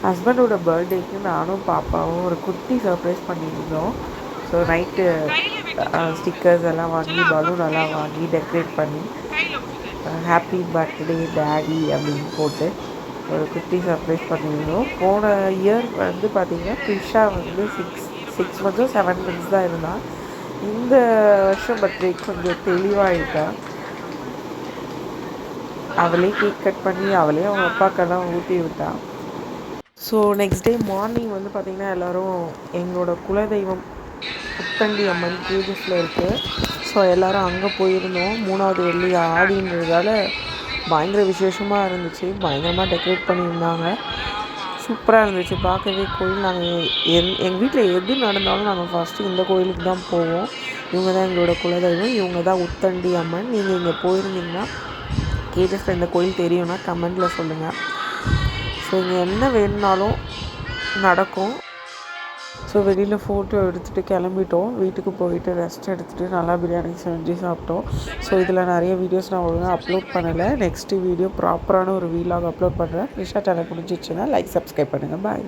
ஹஸ்பண்டோட பர்த்டேக்கு நானும் பாப்பாவும் ஒரு குட்டி சர்ப்ரைஸ் பண்ணியிருந்தோம். ஸோ நைட்டு ஸ்டிக்கர்ஸ் எல்லாம் வாங்கி பலூன் எல்லாம் வாங்கி டெக்கரேட் பண்ணி ஹாப்பி பர்த்டே டேடி அப்படின்னு போட்டு ஒரு குட்டி சர்ப்ரைஸ் பண்ணியிருந்தோம். போன இயர் வந்து பார்த்திங்கன்னா த்ரிஷா வந்து 6 மந்த்ஸோ 7 மந்த்ஸ் தான் இருந்தாள். இந்த வருஷம் பர்த்டே கொஞ்சம் தெளிவாகிட்டா. அவளே கேக் கட் பண்ணி அவளே அவங்க அப்பாக்கெல்லாம் ஊட்டி விட்டா. ஸோ நெக்ஸ்ட் டே மார்னிங் வந்து பார்த்திங்கன்னா எல்லோரும் எங்களோட குலதெய்வம் புத்தண்டி அம்மன் கேஜஸில் இருக்குது. ஸோ எல்லோரும் அங்கே போயிருந்தோம். 3வது வெள்ளி ஆடின்றதால பயங்கர விசேஷமாக இருந்துச்சு. பயங்கரமாக டெக்கரேட் பண்ணியிருந்தாங்க. சூப்பராக இருந்துச்சு பார்க்கவே. கோயில் நாங்கள் எங்கள் வீட்டில் எது நடந்தாலும் நாங்கள் ஃபஸ்ட்டு இந்த கோயிலுக்கு தான் போவோம். இவங்க தான் எங்களோட குலதெய்வம், இவங்க தான் உத்தண்டி அம்மன். நீங்கள் இங்கே போயிருந்தீங்கன்னா கேஜஸில் இந்த கோயில் தெரியும்னா கமெண்டில் சொல்லுங்கள். ஸோ இங்கே என்ன வேணுனாலும் நடக்கும். ஸோ வெளியில் ஃபோட்டோ எடுத்துகிட்டு கிளம்பிட்டோம். வீட்டுக்கு போயிட்டு ரெஸ்ட் எடுத்துகிட்டு நல்லா பிரியாணி செஞ்சு சாப்பிட்டோம். ஸோ இதில் நிறைய வீடியோஸ் நான் ஒழுங்காக அப்லோட் பண்ணலை. நெக்ஸ்ட்டு வீடியோ ப்ராப்பரான ஒரு வீலாக் அப்லோட் பண்ணுறேன். ரிஷா சேனல் பிடிச்சிச்சுன்னா லைக் சப்ஸ்கிரைப் பண்ணுங்கள். பாய்.